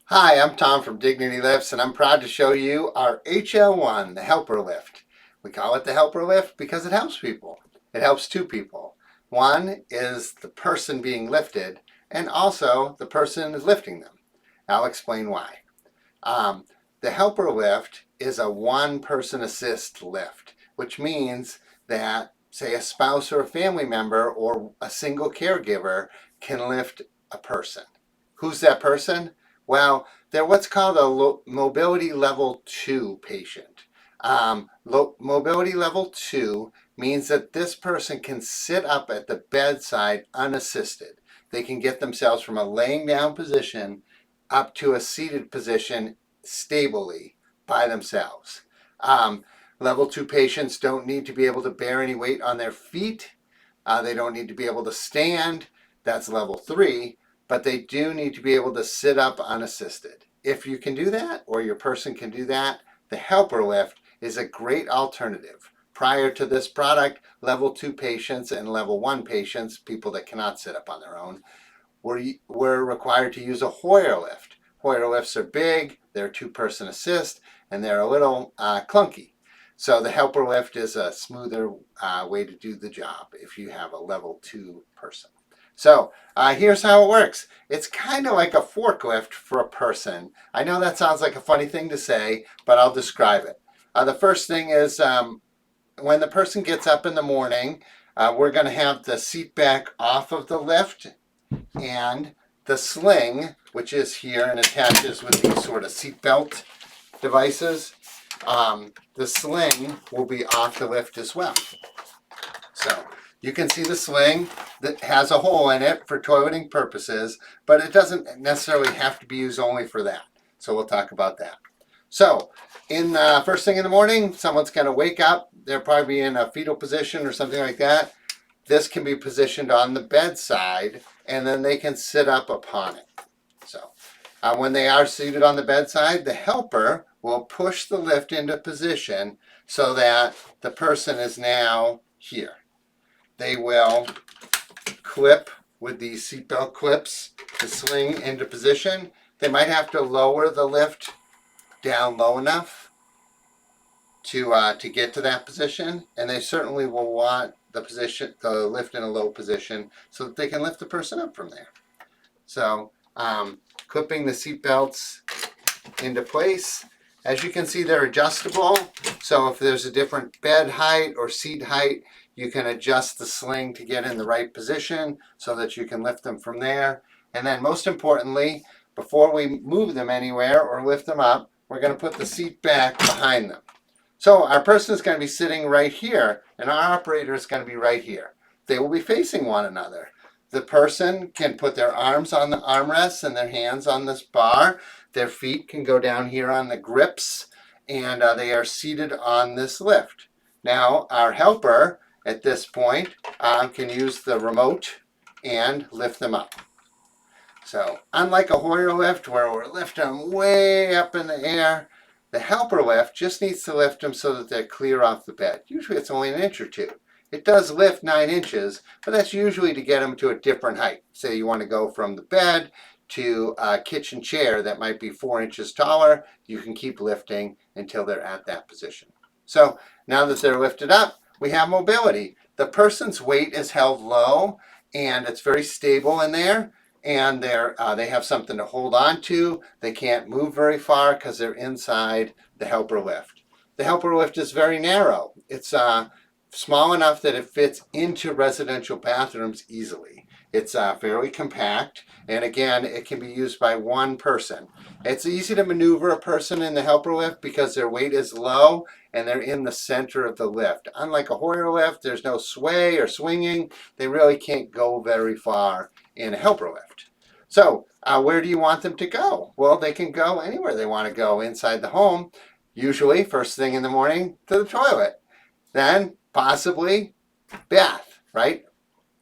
Hi, I'm Tom from Dignity Lifts, and I'm proud to show you our HL1, the helper lift. We call it the helper lift because it helps people. It helps two people. One is the person being lifted, and also the person is lifting them. I'll explain why. The helper lift is a one-person assist lift, which means that, say, a spouse or a family member or a single caregiver can lift a person. Who's that person? Well, they're what's called a mobility level 2 patient. Mobility level 2 means that this person can sit up at the bedside unassisted. They can get themselves from a laying down position up to a seated position stably by themselves. Level 2 patients don't need to be able to bear any weight on their feet. They don't need to be able to stand. That's level 3. But they do need to be able to sit up unassisted. If you can do that, or your person can do that, the helper lift is a great alternative. Prior to this product, level 2 patients and level 1 patients, people that cannot sit up on their own, were required to use a Hoyer lift. Hoyer lifts are big, they're two-person assist, and they're a little clunky. So the helper lift is a smoother way to do the job if you have a level 2 person. So here's how it works. It's kind of like a forklift for a person. I know that sounds like a funny thing to say, but I'll describe it. The first thing is when the person gets up in the morning, we're going to have the seat back off of the lift, and the sling, which is here and attaches with these sort of seat belt devices, the sling will be off the lift as well. So you can see the sling that has a hole in it for toileting purposes, but it doesn't necessarily have to be used only for that. So we'll talk about that. So in first thing in the morning, someone's going to wake up. They'll probably be in a fetal position or something like that. This can be positioned on the bedside, and then they can sit up upon it. So when they are seated on the bedside, the helper will push the lift into position so that the person is now here. They will clip with these seatbelt clips the sling into position. They might have to lower the lift down low enough to get to that position, and they certainly will want the lift in a low position so that they can lift the person up from there. So clipping the seat belts into place. As you can see, they're adjustable. So if there's a different bed height or seat height, you can adjust the sling to get in the right position so that you can lift them from there. And then most importantly, before we move them anywhere or lift them up, we're going to put the seat back behind them. So our person is going to be sitting right here, and our operator is going to be right here. They will be facing one another. The person can put their arms on the armrests and their hands on this bar. Their feet can go down here on the grips, and they are seated on this lift. Now, our helper at this point can use the remote and lift them up. So, unlike a Hoyer lift where we're lifting them way up in the air, the helper lift just needs to lift them so that they're clear off the bed. Usually it's only an inch or two. It does lift 9 inches, but that's usually to get them to a different height. Say you want to go from the bed to a kitchen chair that might be 4 inches taller, you can keep lifting until they're at that position. So now that they're lifted up, we have mobility. The person's weight is held low, and it's very stable in there, and they have something to hold on to. They can't move very far because they're inside the helper lift. The helper lift is very narrow. It's small enough that it fits into residential bathrooms easily. It's fairly compact, and again, it can be used by one person. It's easy to maneuver a person in the helper lift because their weight is low and they're in the center of the lift. Unlike a Hoyer lift, there's no sway or swinging. They really can't go very far in a helper lift. So where do you want them to go? Well, they can go anywhere they want to go inside the home, usually first thing in the morning to the toilet. Then possibly bath, right?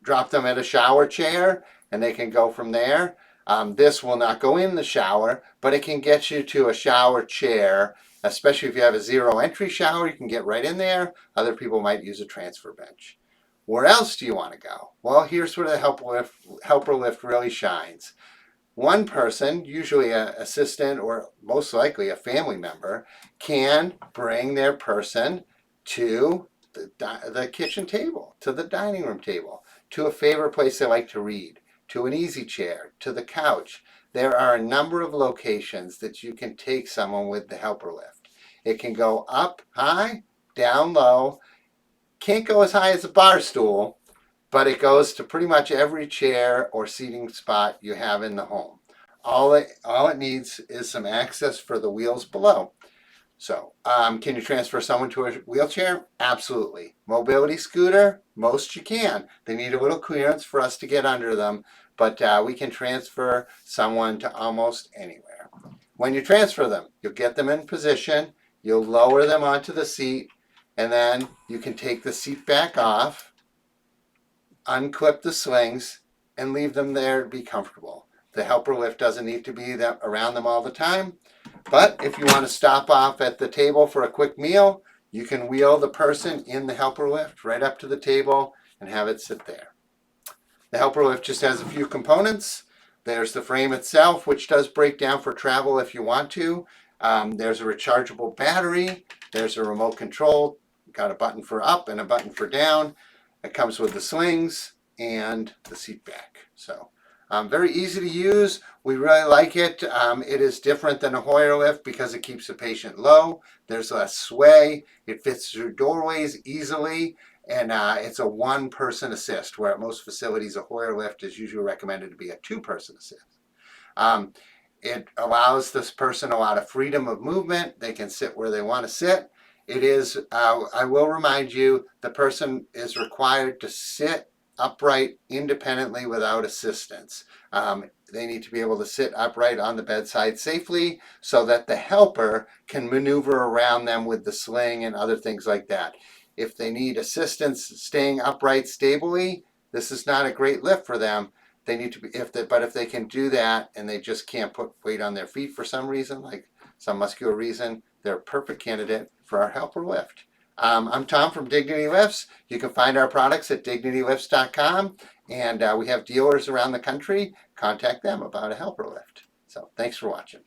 Drop them at a shower chair and they can go from there. This will not go in the shower, but it can get you to a shower chair, especially if you have a zero entry shower. You can get right in there. Other people might use a transfer bench. Where else do you want to go? Well, here's where the helper lift really shines. One person, usually an assistant or most likely a family member, can bring their person to the kitchen table, to the dining room table, to a favorite place they like to read, to an easy chair, to the couch. There are a number of locations that you can take someone with the helper lift. It can go up high, down low, can't go as high as a bar stool, but it goes to pretty much every chair or seating spot you have in the home. All it needs is some access for the wheels below. So, can you transfer someone to a wheelchair? Absolutely. Mobility scooter? Most you can. They need a little clearance for us to get under them, but we can transfer someone to almost anywhere. When you transfer them, you'll get them in position, you'll lower them onto the seat, and then you can take the seat back off, unclip the slings, and leave them there to be comfortable. The helper lift doesn't need to be around them all the time, but if you want to stop off at the table for a quick meal, you can wheel the person in the helper lift right up to the table and have it sit there. The helper lift just has a few components. There's the frame itself, which does break down for travel if you want to. There's a rechargeable battery. There's a remote control. Got a button for up and a button for down. It comes with the slings and the seat back. So very easy to use. We really like it. It is different than a Hoyer lift because it keeps the patient low. There's less sway. It fits through doorways easily. And it's a one-person assist, where at most facilities a Hoyer lift is usually recommended to be a two-person assist. It allows this person a lot of freedom of movement. They can sit where they want to sit. It is, I will remind you, the person is required to sit upright independently without assistance. They need to be able to sit upright on the bedside safely so that the helper can maneuver around them with the sling and other things like that. If they need assistance staying upright stably, this is not a great lift for them. They need to be, but if they can do that and they just can't put weight on their feet for some reason, like some muscular reason, they're a perfect candidate for our helper lift. I'm Tom from Dignity Lifts. You can find our products at dignitylifts.com, and we have dealers around the country. Contact them about a helper lift. So thanks for watching.